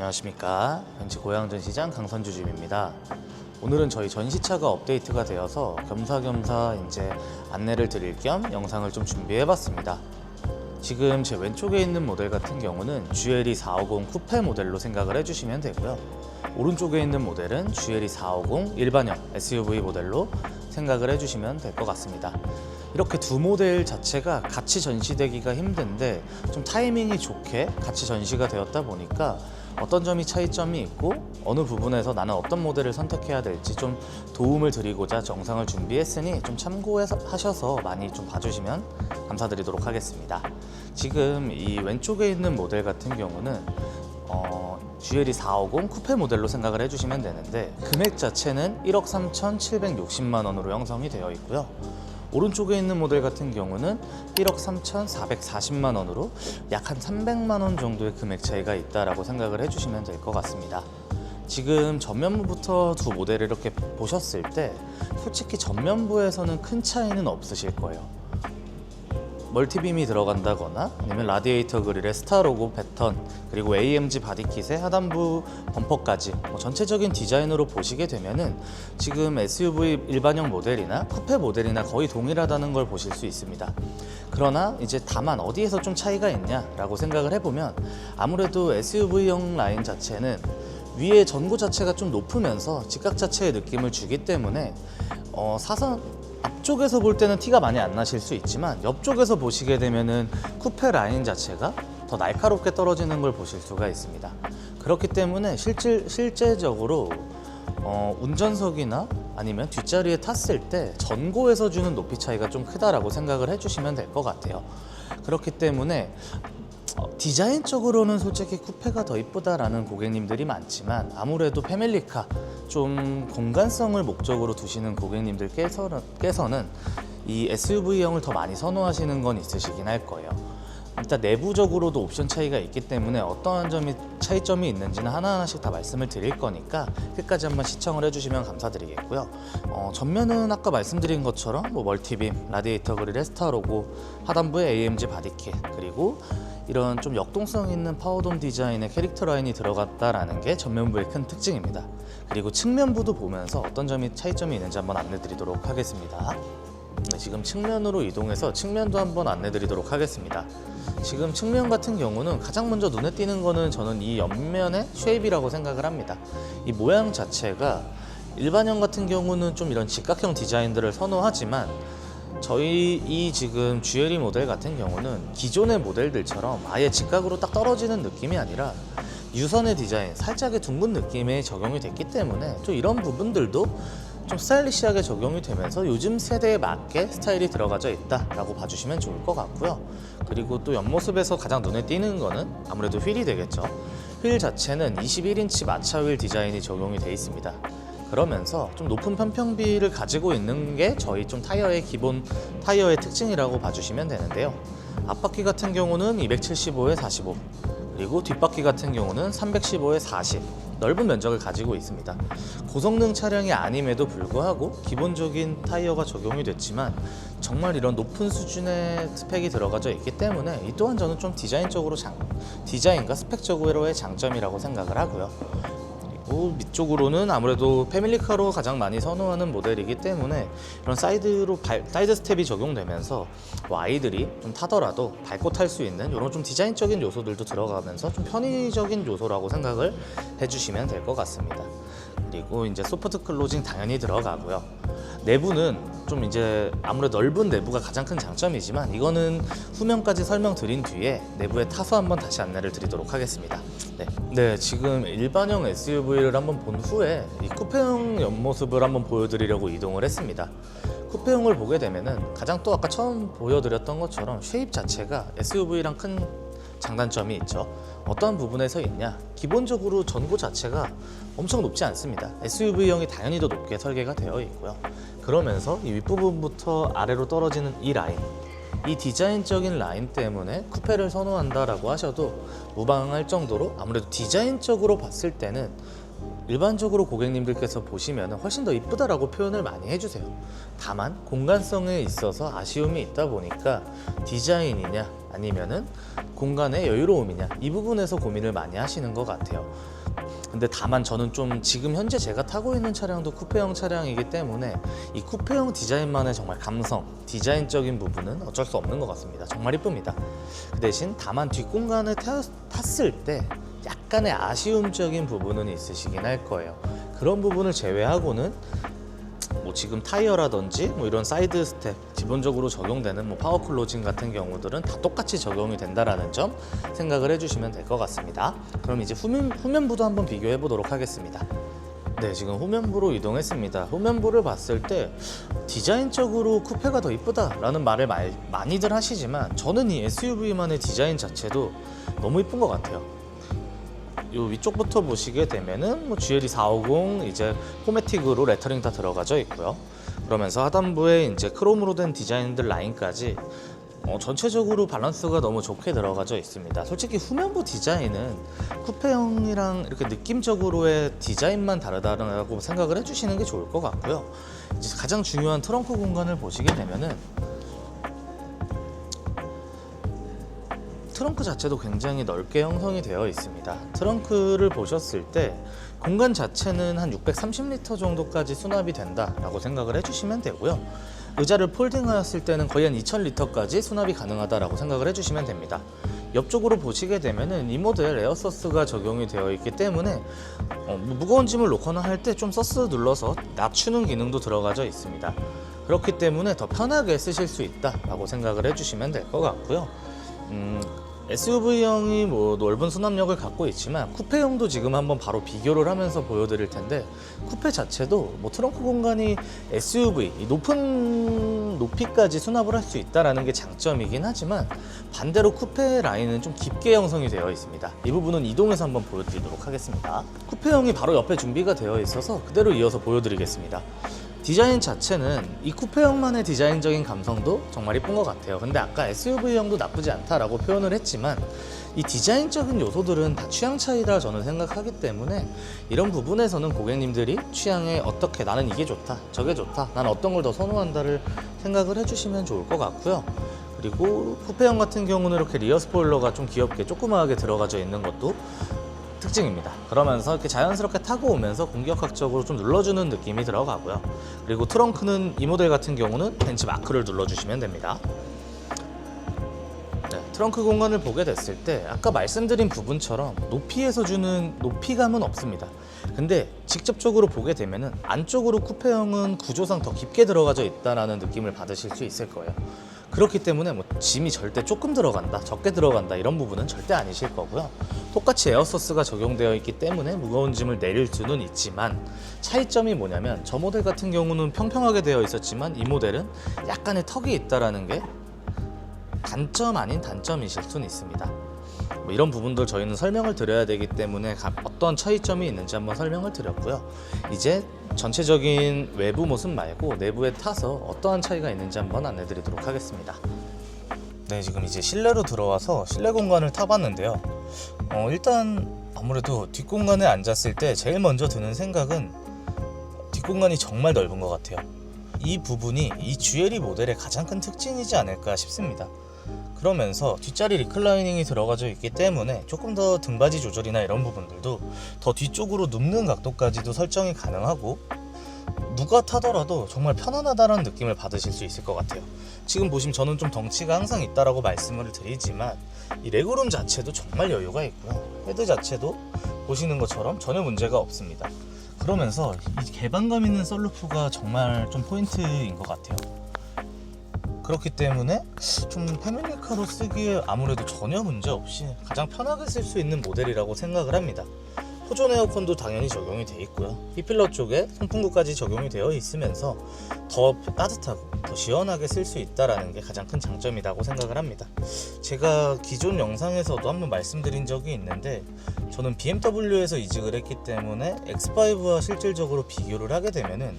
안녕하십니까. 벤츠 고양전시장 강선주집입니다. 오늘은 저희 전시차가 업데이트가 되어서 겸사겸사 이제 안내를 드릴 겸 영상을 좀 준비해봤습니다. 지금 제 왼쪽에 있는 모델 같은 경우는 GLE 450 쿠페 모델로 생각을 해주시면 되고요. 오른쪽에 있는 모델은 GLE 450 일반형 SUV 모델로 생각을 해주시면 될 것 같습니다. 이렇게 두 모델 자체가 같이 전시되기가 힘든데 좀 타이밍이 좋게 같이 전시가 되었다 보니까 어떤 점이 차이점이 있고 어느 부분에서 나는 어떤 모델을 선택해야 될지 좀 도움을 드리고자 영상을 준비했으니 좀 참고하셔서 많이 좀 봐주시면 감사드리도록 하겠습니다. 지금 이 왼쪽에 있는 모델 같은 경우는 GLE 450 쿠페 모델로 생각을 해주시면 되는데 금액 자체는 1억 3,760만 원으로 형성이 되어 있고요. 오른쪽에 있는 모델 같은 경우는 1억 3,440만 원으로 약 한 300만 원 정도의 금액 차이가 있다라고 생각을 해주시면 될 것 같습니다. 지금 전면부부터 두 모델을 이렇게 보셨을 때 솔직히 전면부에서는 큰 차이는 없으실 거예요. 멀티빔이 들어간다거나 아니면 라디에이터 그릴에 스타로고 패턴 그리고 AMG 바디킷의 하단부 범퍼까지 전체적인 디자인으로 보시게 되면은 지금 SUV 일반형 모델이나 쿠페 모델이나 거의 동일하다는 걸 보실 수 있습니다. 그러나 이제 다만 어디에서 좀 차이가 있냐라고 생각을 해보면 아무래도 SUV형 라인 자체는 위에 전고 자체가 좀 높으면서 직각 자체의 느낌을 주기 때문에 사선 앞쪽에서 볼 때는 티가 많이 안 나실 수 있지만 옆쪽에서 보시게 되면은 쿠페 라인 자체가 더 날카롭게 떨어지는 걸 보실 수가 있습니다. 그렇기 때문에 실제적으로 운전석이나 아니면 뒷자리에 탔을 때 전고에서 주는 높이 차이가 좀 크다라고 생각을 해주시면 될 것 같아요. 그렇기 때문에 디자인적으로는 솔직히 쿠페가 더 이쁘다라는 고객님들이 많지만 아무래도 패밀리카 좀 공간성을 목적으로 두시는 고객님들께서는 이 SUV형을 더 많이 선호하시는 건 있으시긴 할 거예요. 일단 내부적으로도 옵션 차이가 있기 때문에 어떠한 차이점이 있는지는 하나하나씩 다 말씀을 드릴 거니까 끝까지 한번 시청을 해주시면 감사드리겠고요. 전면은 아까 말씀드린 것처럼 멀티빔, 라디에이터 그릴 스타 로고, 하단부에 AMG 바디킷 그리고 이런 좀 역동성 있는 파워돔 디자인의 캐릭터 라인이 들어갔다라는 게 전면부의 큰 특징입니다. 그리고 측면부도 보면서 어떤 차이점이 있는지 한번 안내 드리도록 하겠습니다. 네, 지금 측면으로 이동해서 측면도 한번 안내 드리도록 하겠습니다. 지금 측면 같은 경우는 가장 먼저 눈에 띄는 거는 저는 이 옆면의 쉐입이라고 생각을 합니다. 이 모양 자체가 일반형 같은 경우는 좀 이런 직각형 디자인들을 선호하지만 저희 이 지금 GLE 모델 같은 경우는 기존의 모델들처럼 아예 직각으로 딱 떨어지는 느낌이 아니라 유선의 디자인, 살짝의 둥근 느낌에 적용이 됐기 때문에 좀 이런 부분들도 좀 스타일리시하게 적용이 되면서 요즘 세대에 맞게 스타일이 들어가져 있다라고 봐주시면 좋을 것 같고요. 그리고 또 옆모습에서 가장 눈에 띄는 거는 아무래도 휠이 되겠죠. 휠 자체는 21인치 마차 휠 디자인이 적용이 되어 있습니다. 그러면서 좀 높은 편평비를 가지고 있는 게 저희 좀 기본 타이어의 특징이라고 봐주시면 되는데요. 앞바퀴 같은 경우는 275에 45 그리고 뒷바퀴 같은 경우는 315에 40 넓은 면적을 가지고 있습니다. 고성능 차량이 아님에도 불구하고 기본적인 타이어가 적용이 됐지만 정말 이런 높은 수준의 스펙이 들어가져 있기 때문에 이 또한 저는 좀 디자인과 스펙적으로의 장점이라고 생각을 하고요. 그리고 밑쪽으로는 아무래도 패밀리카로 가장 많이 선호하는 모델이기 때문에 이런 사이드 스텝이 적용되면서 아이들이 좀 타더라도 밟고 탈 수 있는 이런 좀 디자인적인 요소들도 들어가면서 좀 편의적인 요소라고 생각을 해주시면 될 것 같습니다. 그리고 이제 소프트 클로징 당연히 들어가고요. 내부는 좀 이제 아무래도 넓은 내부가 가장 큰 장점이지만 이거는 후면까지 설명드린 뒤에 내부에 타서 한번 다시 안내를 드리도록 하겠습니다. 네, 지금 일반형 SUV를 한번 본 후에 이 쿠페형 옆모습을 한번 보여드리려고 이동을 했습니다. 쿠페형을 보게 되면은 가장 또 아까 처음 보여드렸던 것처럼 쉐입 자체가 SUV랑 큰 장단점이 있죠. 어떤 부분에서 있냐? 기본적으로 전고 자체가 엄청 높지 않습니다. SUV형이 당연히 더 높게 설계가 되어 있고요. 그러면서 이 윗부분부터 아래로 떨어지는 이 라인, 이 디자인적인 라인 때문에 쿠페를 선호한다라고 하셔도 무방할 정도로 아무래도 디자인적으로 봤을 때는 일반적으로 고객님들께서 보시면 훨씬 더 이쁘다라고 표현을 많이 해주세요. 다만 공간성에 있어서 아쉬움이 있다 보니까 디자인이냐 아니면은 공간의 여유로움이냐 이 부분에서 고민을 많이 하시는 것 같아요. 근데 다만 저는 좀 지금 현재 제가 타고 있는 차량도 쿠페형 차량이기 때문에 이 쿠페형 디자인만의 정말 감성, 디자인적인 부분은 어쩔 수 없는 것 같습니다. 정말 이쁩니다. 그 대신 다만 뒷공간을 탔을 때 약간의 아쉬움적인 부분은 있으시긴 할 거예요. 그런 부분을 제외하고는 뭐 지금 타이어라든지 뭐 이런 사이드 스텝 기본적으로 적용되는 뭐 파워 클로징 같은 경우들은 다 똑같이 적용이 된다라는 점 생각을 해주시면 될 것 같습니다. 그럼 이제 후면부도 한번 비교해 보도록 하겠습니다. 네, 지금 후면부로 이동했습니다. 후면부를 봤을 때 디자인적으로 쿠페가 더 이쁘다라는 말을 많이들 하시지만 저는 이 SUV만의 디자인 자체도 너무 이쁜 것 같아요. 요 위쪽부터 보시게 되면은 뭐 GLE 450 이제 포매틱으로 레터링 다 들어가져 있고요. 그러면서 하단부에 이제 크롬으로 된 디자인들 라인까지 전체적으로 밸런스가 너무 좋게 들어가져 있습니다. 솔직히 후면부 디자인은 쿠페형이랑 이렇게 느낌적으로의 디자인만 다르다고 생각을 해주시는 게 좋을 것 같고요. 이제 가장 중요한 트렁크 공간을 보시게 되면은 트렁크 자체도 굉장히 넓게 형성이 되어 있습니다. 트렁크를 보셨을 때 공간 자체는 한 630리터 정도까지 수납이 된다라고 생각을 해주시면 되고요. 의자를 폴딩하였을 때는 거의 한 2000리터까지 수납이 가능하다라고 생각을 해주시면 됩니다. 옆쪽으로 보시게 되면은 이 모델 에어서스가 적용이 되어 있기 때문에 무거운 짐을 놓거나 할 때 좀 서스 눌러서 낮추는 기능도 들어가져 있습니다. 그렇기 때문에 더 편하게 쓰실 수 있다라고 생각을 해주시면 될 것 같고요. SUV형이 뭐 넓은 수납력을 갖고 있지만 쿠페형도 지금 한번 바로 비교를 하면서 보여드릴 텐데 쿠페 자체도 뭐 트렁크 공간이 SUV 이 높은 높이까지 수납을 할 수 있다는 게 장점이긴 하지만 반대로 쿠페 라인은 좀 깊게 형성이 되어 있습니다. 이 부분은 이동해서 한번 보여드리도록 하겠습니다. 쿠페형이 바로 옆에 준비가 되어 있어서 그대로 이어서 보여드리겠습니다. 디자인 자체는 이 쿠페형만의 디자인적인 감성도 정말 이쁜 것 같아요. 근데 아까 SUV형도 나쁘지 않다라고 표현을 했지만 이 디자인적인 요소들은 다 취향 차이다 저는 생각하기 때문에 이런 부분에서는 고객님들이 취향에 어떻게 나는 이게 좋다 저게 좋다 난 어떤 걸 더 선호한다를 생각을 해주시면 좋을 것 같고요. 그리고 쿠페형 같은 경우는 이렇게 리어 스포일러가 좀 귀엽게 조그마하게 들어가져 있는 것도 특징입니다. 그러면서 이렇게 자연스럽게 타고 오면서 공격학적으로 좀 눌러주는 느낌이 들어가고요. 그리고 트렁크는 이 모델 같은 경우는 벤치 마크를 눌러주시면 됩니다. 네, 트렁크 공간을 보게 됐을 때 아까 말씀드린 부분처럼 높이에서 주는 높이감은 없습니다. 근데 직접적으로 보게 되면은 안쪽으로 쿠페형은 구조상 더 깊게 들어가져 있다는 느낌을 받으실 수 있을 거예요. 그렇기 때문에 뭐 짐이 절대 조금 들어간다, 적게 들어간다 이런 부분은 절대 아니실 거고요. 똑같이 에어서스가 적용되어 있기 때문에 무거운 짐을 내릴 수는 있지만 차이점이 뭐냐면 저 모델 같은 경우는 평평하게 되어 있었지만 이 모델은 약간의 턱이 있다라는 게 단점 아닌 단점이실 수는 있습니다. 뭐 이런 부분들 저희는 설명을 드려야 되기 때문에 어떤 차이점이 있는지 한번 설명을 드렸고요. 이제 전체적인 외부 모습 말고 내부에 타서 어떠한 차이가 있는지 한번 안내 드리도록 하겠습니다. 네, 지금 이제 실내로 들어와서 실내 공간을 타봤는데요. 일단 아무래도 뒷공간에 앉았을 때 제일 먼저 드는 생각은 뒷공간이 정말 넓은 것 같아요. 이 부분이 이 GLE 모델의 가장 큰 특징이지 않을까 싶습니다. 그러면서 뒷자리 리클라이닝이 들어가져 있기 때문에 조금 더 등받이 조절이나 이런 부분들도 더 뒤쪽으로 눕는 각도까지도 설정이 가능하고 누가 타더라도 정말 편안하다는 느낌을 받으실 수 있을 것 같아요. 지금 보시면 저는 좀 덩치가 항상 있다라고 말씀을 드리지만 이 레그룸 자체도 정말 여유가 있고요. 헤드 자체도 보시는 것처럼 전혀 문제가 없습니다. 그러면서 이 개방감 있는 썬루프가 정말 좀 포인트인 것 같아요. 그렇기 때문에 좀 패밀리카로 쓰기에 아무래도 전혀 문제 없이 가장 편하게 쓸 수 있는 모델이라고 생각을 합니다. 호존 에어컨도 당연히 적용이 되어 있고요. B필러 쪽에 송풍구까지 적용이 되어 있으면서 더 따뜻하고 더 시원하게 쓸 수 있다는 게 가장 큰 장점이라고 생각을 합니다. 제가 기존 영상에서도 한번 말씀드린 적이 있는데 저는 BMW에서 이직을 했기 때문에 X5와 실질적으로 비교를 하게 되면은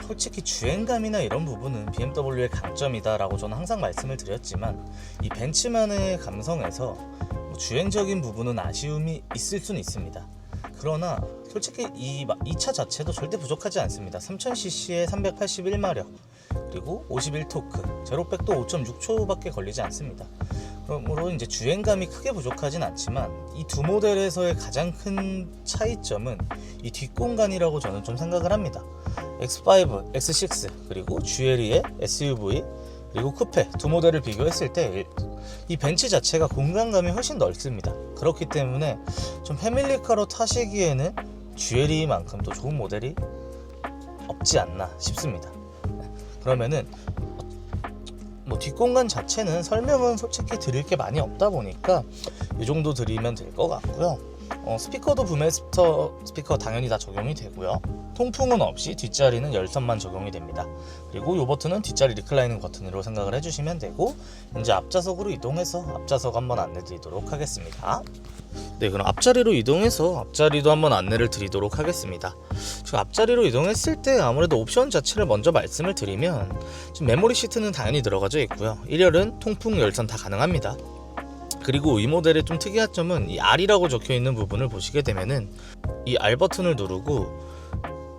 솔직히 주행감이나 이런 부분은 BMW의 강점이다 라고 저는 항상 말씀을 드렸지만 이 벤츠만의 감성에서 주행적인 부분은 아쉬움이 있을 수는 있습니다. 그러나 솔직히 이 차 자체도 절대 부족하지 않습니다. 3000cc에 381마력 그리고 51토크 제로백도 5.6초밖에 걸리지 않습니다. 그러므로 이제 주행감이 크게 부족하진 않지만 이 두 모델에서의 가장 큰 차이점은 이 뒷공간이라고 저는 좀 생각을 합니다. X5, X6 그리고 GLE의 SUV 그리고 쿠페 두 모델을 비교했을 때 이 벤츠 자체가 공간감이 훨씬 넓습니다. 그렇기 때문에 좀 패밀리카로 타시기에는 GLE만큼 또 좋은 모델이 없지 않나 싶습니다. 그러면은 뭐 뒷공간 자체는 설명은 솔직히 드릴 게 많이 없다 보니까 이 정도 드리면 될 것 같고요. 스피커도 부메스터 스피커 당연히 다 적용이 되고요. 통풍은 없이 뒷자리는 열선만 적용이 됩니다. 그리고 이 버튼은 뒷자리 리클라이닝 버튼으로 생각을 해주시면 되고, 이제 앞좌석으로 이동해서 앞좌석 한번 안내 드리도록 하겠습니다. 네, 그럼 앞자리로 이동해서 앞자리도 한번 안내를 드리도록 하겠습니다. 지금 앞자리로 이동했을 때 아무래도 옵션 자체를 먼저 말씀을 드리면, 지금 메모리 시트는 당연히 들어가져 있고요. 1열은 통풍 열선 다 가능합니다. 그리고 이 모델의 좀 특이한 점은 이 R이라고 적혀있는 부분을 보시게 되면은 이 R 버튼을 누르고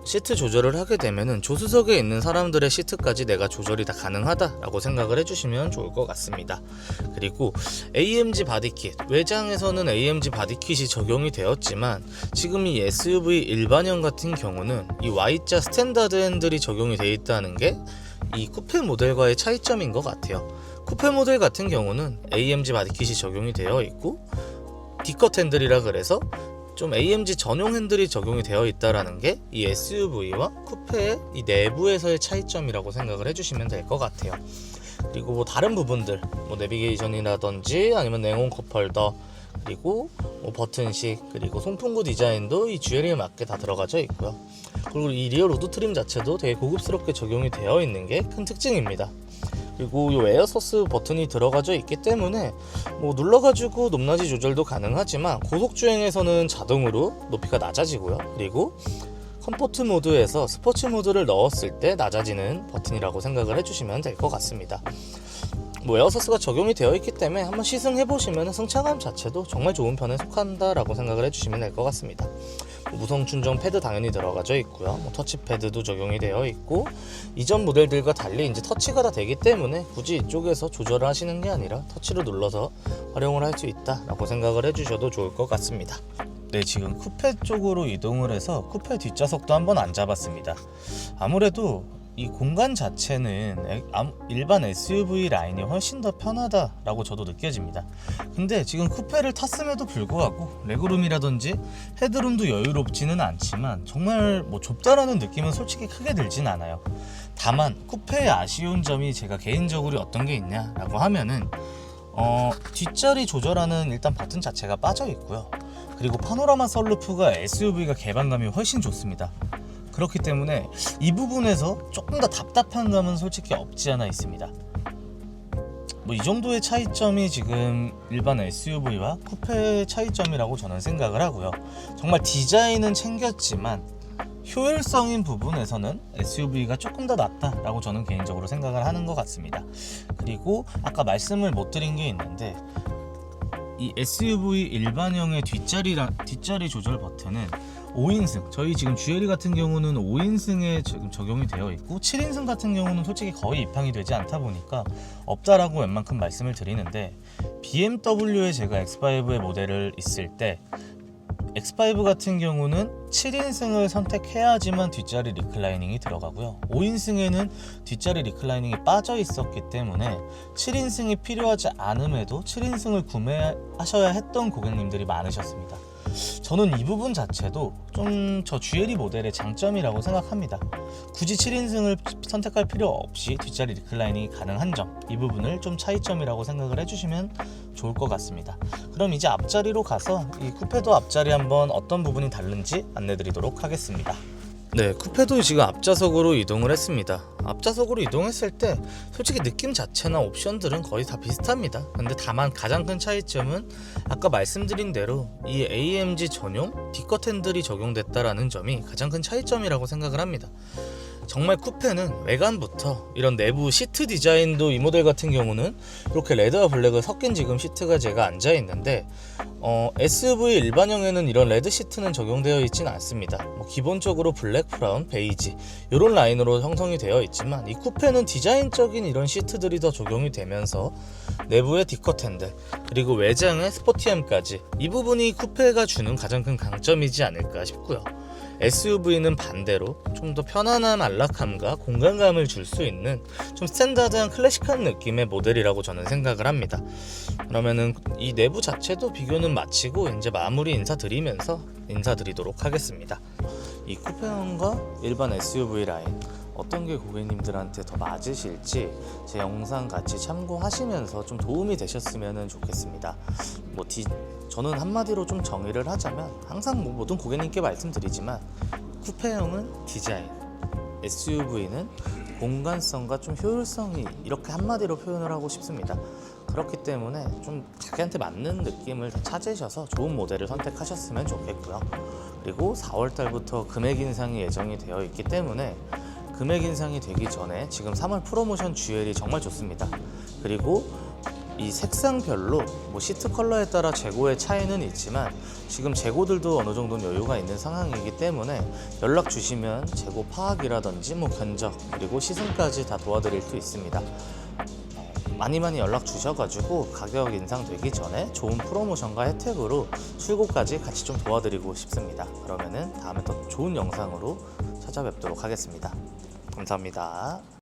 시트 조절을 하게 되면은 조수석에 있는 사람들의 시트까지 내가 조절이 다 가능하다라고 생각을 해주시면 좋을 것 같습니다. 그리고 AMG 바디킷, 외장에서는 AMG 바디킷이 적용이 되었지만 지금 이 SUV 일반형 같은 경우는 이 Y자 스탠다드 핸들이 적용이 되어 있다는 게 이 쿠페 모델과의 차이점인 것 같아요. 쿠페 모델 같은 경우는 AMG 바디킷이 적용이 되어 있고 D컷 핸들이라 그래서 좀 AMG 전용 핸들이 적용이 되어 있다라는 게 이 SUV와 쿠페의 이 내부에서의 차이점이라고 생각을 해주시면 될 것 같아요. 그리고 뭐 다른 부분들, 뭐 내비게이션이라든지 아니면 냉온 컵홀더, 그리고 뭐 버튼식, 그리고 송풍구 디자인도 이 GLE에 맞게 다 들어가져 있고요. 그리고 이 리어 로드 트림 자체도 되게 고급스럽게 적용이 되어 있는 게 큰 특징입니다. 그리고 이 에어서스 버튼이 들어가져 있기 때문에 뭐 눌러가지고 높낮이 조절도 가능하지만 고속주행에서는 자동으로 높이가 낮아지고요. 그리고 컴포트 모드에서 스포츠 모드를 넣었을 때 낮아지는 버튼이라고 생각을 해주시면 될 것 같습니다. 뭐 에어서스가 적용이 되어 있기 때문에 한번 시승해보시면 승차감 자체도 정말 좋은 편에 속한다라고 생각을 해주시면 될 것 같습니다. 무선 충전 패드 당연히 들어가져 있고요. 뭐 터치패드도 적용이 되어 있고, 이전 모델들과 달리 이제 터치가 다 되기 때문에 굳이 이쪽에서 조절을 하시는 게 아니라 터치로 눌러서 활용을 할 수 있다라고 생각을 해주셔도 좋을 것 같습니다. 네, 지금 쿠페 쪽으로 이동을 해서 쿠페 뒷좌석도 한번 앉아봤습니다. 아무래도 이 공간 자체는 일반 SUV 라인이 훨씬 더 편하다라고 저도 느껴집니다. 근데 지금 쿠페를 탔음에도 불구하고 레그룸이라든지 헤드룸도 여유롭지는 않지만 정말 뭐 좁다라는 느낌은 솔직히 크게 들진 않아요. 다만 쿠페의 아쉬운 점이 제가 개인적으로 어떤 게 있냐라고 하면은 뒷자리 조절하는 일단 버튼 자체가 빠져 있고요. 그리고 파노라마 썬루프가 SUV가 개방감이 훨씬 좋습니다. 그렇기 때문에 이 부분에서 조금 더 답답한 감은 솔직히 없지 않아 있습니다. 뭐 이 정도의 차이점이 지금 일반 SUV와 쿠페의 차이점이라고 저는 생각을 하고요. 정말 디자인은 챙겼지만 효율성인 부분에서는 SUV가 조금 더 낫다라고 저는 개인적으로 생각을 하는 것 같습니다. 그리고 아까 말씀을 못 드린 게 있는데, 이 SUV 일반형의 뒷자리 조절 버튼은 5인승, 저희 지금 GLE 같은 경우는 5인승에 지금 적용이 되어 있고 7인승 같은 경우는 솔직히 거의 입항이 되지 않다 보니까 없다라고 웬만큼 말씀을 드리는데, BMW에 제가 X5의 모델을 있을 때 X5 같은 경우는 7인승을 선택해야지만 뒷자리 리클라이닝이 들어가고요. 5인승에는 뒷자리 리클라이닝이 빠져 있었기 때문에 7인승이 필요하지 않음에도 7인승을 구매하셔야 했던 고객님들이 많으셨습니다. 저는 이 부분 자체도 좀 저 GLE 모델의 장점이라고 생각합니다. 굳이 7인승을 선택할 필요 없이 뒷자리 리클라이닝이 가능한 점, 이 부분을 좀 차이점이라고 생각을 해주시면 좋을 것 같습니다. 그럼 이제 앞자리로 가서 이 쿠페도 앞자리 한번 어떤 부분이 다른지 안내드리도록 하겠습니다. 네, 쿠페도 지금 앞좌석으로 이동을 했습니다. 앞좌석으로 이동했을 때 솔직히 느낌 자체나 옵션들은 거의 다 비슷합니다. 근데 다만 가장 큰 차이점은 아까 말씀드린 대로 이 AMG 전용 D컷 핸들이 적용됐다라는 점이 가장 큰 차이점이라고 생각을 합니다. 정말 쿠페는 외관부터 이런 내부 시트 디자인도 이 모델 같은 경우는 이렇게 레드와 블랙을 섞인 지금 시트가 제가 앉아 있는데 SUV 일반형에는 이런 레드 시트는 적용되어 있지는 않습니다. 기본적으로 블랙, 브라운, 베이지 이런 라인으로 형성이 되어 있지만 이 쿠페는 디자인적인 이런 시트들이 더 적용이 되면서 내부의 디컷 핸들 그리고 외장의 스포티함까지 이 부분이 쿠페가 주는 가장 큰 강점이지 않을까 싶고요. SUV는 반대로 좀 더 편안한 안락함과 공간감을 줄 수 있는 좀 스탠다드한 클래식한 느낌의 모델이라고 저는 생각을 합니다. 그러면은 이 내부 자체도 비교는 마치고 이제 마무리 인사드리도록 하겠습니다. 이 쿠페형과 일반 SUV 라인 어떤 게 고객님들한테 더 맞으실지 제 영상 같이 참고하시면서 좀 도움이 되셨으면 좋겠습니다. 저는 한마디로 좀 정의를 하자면 항상 모든 고객님께 말씀드리지만 쿠페형은 디자인, SUV는 공간성과 좀 효율성이 이렇게 한마디로 표현을 하고 싶습니다. 그렇기 때문에 좀 자기한테 맞는 느낌을 찾으셔서 좋은 모델을 선택하셨으면 좋겠고요. 그리고 4월 달부터 금액 인상이 예정이 되어 있기 때문에 금액 인상이 되기 전에 지금 3월 프로모션 GL이 정말 좋습니다. 그리고 이 색상별로 시트 컬러에 따라 재고의 차이는 있지만 지금 재고들도 어느 정도는 여유가 있는 상황이기 때문에 연락 주시면 재고 파악이라든지 견적 그리고 시승까지 다 도와드릴 수 있습니다. 많이 연락 주셔가지고 가격 인상되기 전에 좋은 프로모션과 혜택으로 출고까지 같이 좀 도와드리고 싶습니다. 그러면은 다음에 더 좋은 영상으로 찾아뵙도록 하겠습니다. 감사합니다.